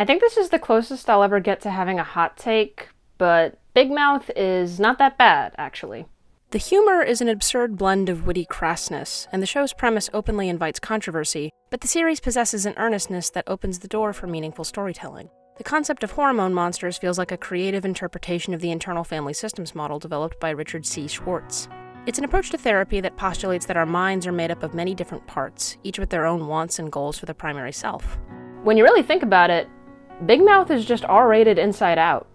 I think this is the closest I'll ever get to having a hot take, but Big Mouth is not that bad, actually. The humor is an absurd blend of witty crassness, and the show's premise openly invites controversy, but the series possesses an earnestness that opens the door for meaningful storytelling. The concept of hormone monsters feels like a creative interpretation of the internal family systems model developed by Richard C. Schwartz. It's an approach to therapy that postulates that our minds are made up of many different parts, each with their own wants and goals for the primary self. When you really think about it, Big Mouth is just R-rated inside out.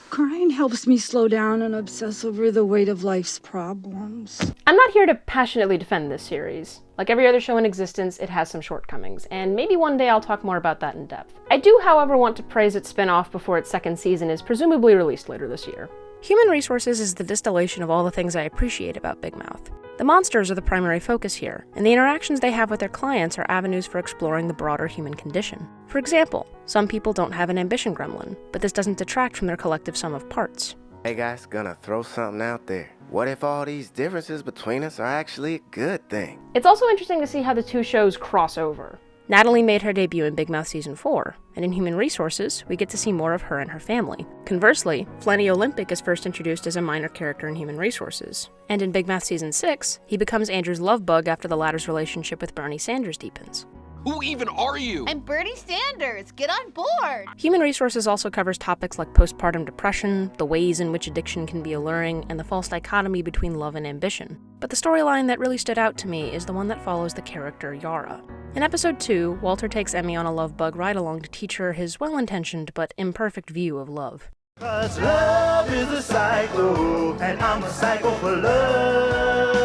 Crying helps me slow down and obsess over the weight of life's problems. I'm not here to passionately defend this series. Like every other show in existence, it has some shortcomings, and maybe one day I'll talk more about that in depth. I do, however, want to praise its spin-off before its second season is presumably released later this year. Human Resources is the distillation of all the things I appreciate about Big Mouth. The monsters are the primary focus here, and the interactions they have with their clients are avenues for exploring the broader human condition. For example, some people don't have an ambition gremlin, but this doesn't detract from their collective sum of parts. Hey guys, gonna throw something out there. What if all these differences between us are actually a good thing? It's also interesting to see how the two shows cross over. Natalie made her debut in Big Mouth Season 4, and in Human Resources, we get to see more of her and her family. Conversely, Flenny Olympic is first introduced as a minor character in Human Resources, and in Big Mouth Season 6, he becomes Andrew's love bug after the latter's relationship with Bernie Sanders deepens. Who even are you? I'm Bernie Sanders. Get on board. Human Resources also covers topics like postpartum depression, the ways in which addiction can be alluring, and the false dichotomy between love and ambition. But the storyline that really stood out to me is the one that follows the character Yara. In episode 2, Walter takes Emmy on a love bug ride-along to teach her his well-intentioned but imperfect view of love. 'Cause love is a psycho, and I'm a psycho for love.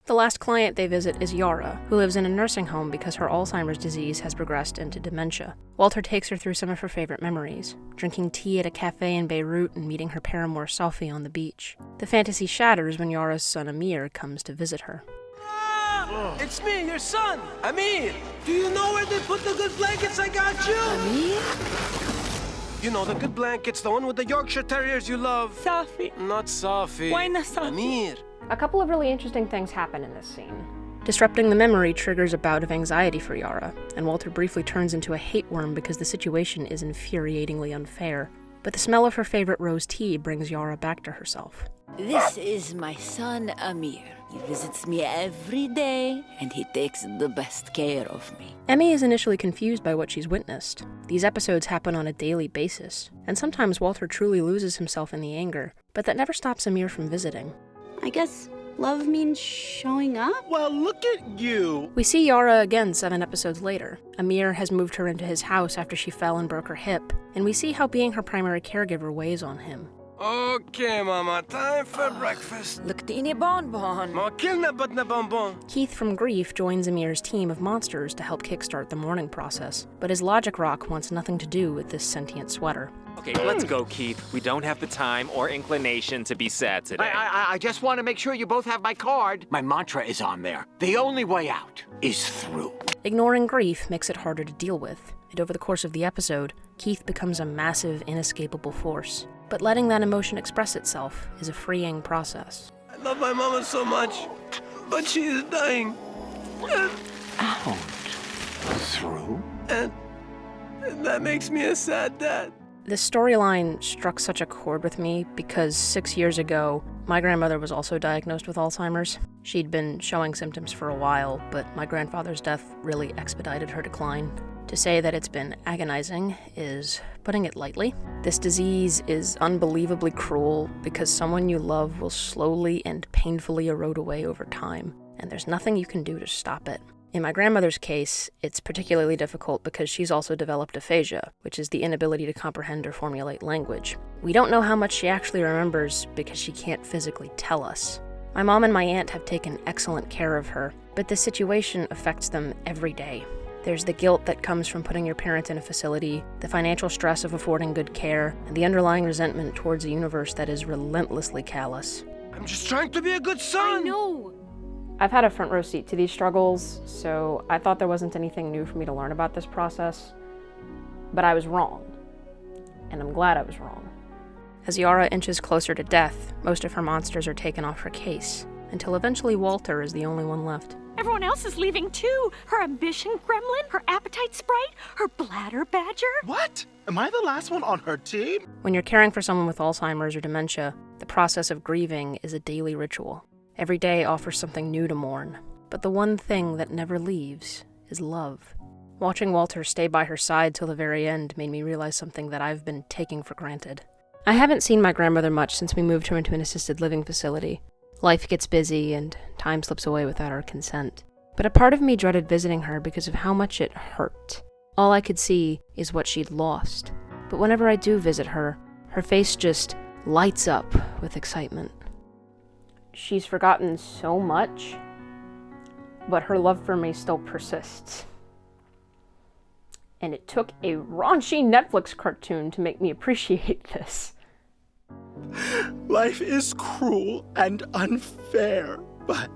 The last client they visit is Yara, who lives in a nursing home because her Alzheimer's disease has progressed into dementia. Walter takes her through some of her favorite memories, drinking tea at a cafe in Beirut and meeting her paramour Sophie on the beach. The fantasy shatters when Yara's son Amir comes to visit her. It's me, your son, Amir. Do you know where they put the good blankets I got you? Amir? You know, the good blankets, the one with the Yorkshire Terriers you love. Sophie. Not Sophie. Why not Sophie? Amir. A couple of really interesting things happen in this scene. Disrupting the memory triggers a bout of anxiety for Yara, and Walter briefly turns into a hate worm because the situation is infuriatingly unfair. But the smell of her favorite rose tea brings Yara back to herself. This is my son Amir. He visits me every day, and he takes the best care of me. Emmy is initially confused by what she's witnessed. These episodes happen on a daily basis, and sometimes Walter truly loses himself in the anger, but that never stops Amir from visiting. I guess love means showing up? Well, look at you. We see Yara again 7 episodes later. Amir has moved her into his house after she fell and broke her hip, and we see how being her primary caregiver weighs on him. Okay, Mama, time for breakfast. Look, teeny bonbon. Ma kilna badna bonbon. Keith from Grief joins Amir's team of monsters to help kickstart the mourning process, but his logic rock wants nothing to do with this sentient sweater. Okay, let's go, Keith. We don't have the time or inclination to be sad today. I just want to make sure you both have my card. My mantra is on there. The only way out is through. Ignoring grief makes it harder to deal with, and over the course of the episode, Keith becomes a massive, inescapable force. But letting that emotion express itself is a freeing process. I love my mama so much, but she is dying. Out. Through? And that makes me a sad dad. This storyline struck such a chord with me because 6 years ago, my grandmother was also diagnosed with Alzheimer's. She'd been showing symptoms for a while, but my grandfather's death really expedited her decline. To say that it's been agonizing is putting it lightly. This disease is unbelievably cruel because someone you love will slowly and painfully erode away over time, and there's nothing you can do to stop it. In my grandmother's case, it's particularly difficult because she's also developed aphasia, which is the inability to comprehend or formulate language. We don't know how much she actually remembers because she can't physically tell us. My mom and my aunt have taken excellent care of her, but this situation affects them every day. There's the guilt that comes from putting your parent in a facility, the financial stress of affording good care, and the underlying resentment towards a universe that is relentlessly callous. I'm just trying to be a good son. I know. I've had a front row seat to these struggles, so I thought there wasn't anything new for me to learn about this process. But I was wrong, and I'm glad I was wrong. As Yara inches closer to death, most of her monsters are taken off her case, until eventually Walter is the only one left. I Everyone else is leaving too. Her ambition gremlin, her appetite sprite, her bladder badger. What? Am I the last one on her team? When you're caring for someone with Alzheimer's or dementia, the process of grieving is a daily ritual. Every day offers something new to mourn. But the one thing that never leaves is love. Watching Walter stay by her side till the very end made me realize something that I've been taking for granted. I haven't seen my grandmother much since we moved her into an assisted living facility. Life gets busy and time slips away without our consent. But a part of me dreaded visiting her because of how much it hurt. All I could see is what she'd lost. But whenever I do visit her, her face just lights up with excitement. She's forgotten so much, but her love for me still persists. And it took a raunchy Netflix cartoon to make me appreciate this. Life is cruel and unfair, but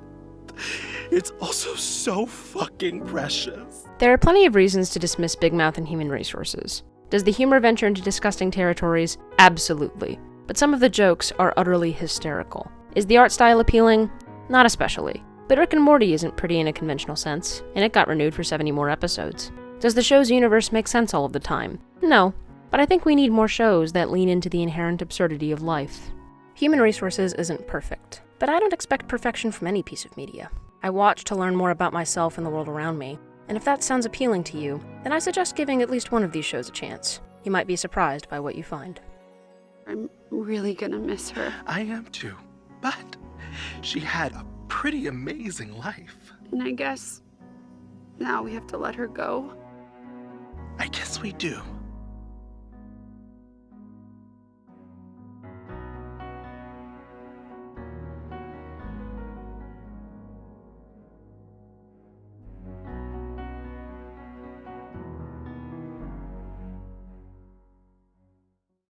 it's also so fucking precious. There are plenty of reasons to dismiss Big Mouth and Human Resources. Does the humor venture into disgusting territories? Absolutely. But some of the jokes are utterly hysterical. Is the art style appealing? Not especially. But Rick and Morty isn't pretty in a conventional sense, and it got renewed for 70 more episodes. Does the show's universe make sense all of the time? No. But I think we need more shows that lean into the inherent absurdity of life. Human Resources isn't perfect, but I don't expect perfection from any piece of media. I watch to learn more about myself and the world around me, and if that sounds appealing to you, then I suggest giving at least one of these shows a chance. You might be surprised by what you find. I'm really gonna miss her. I am too, but she had a pretty amazing life. And I guess now we have to let her go. I guess we do.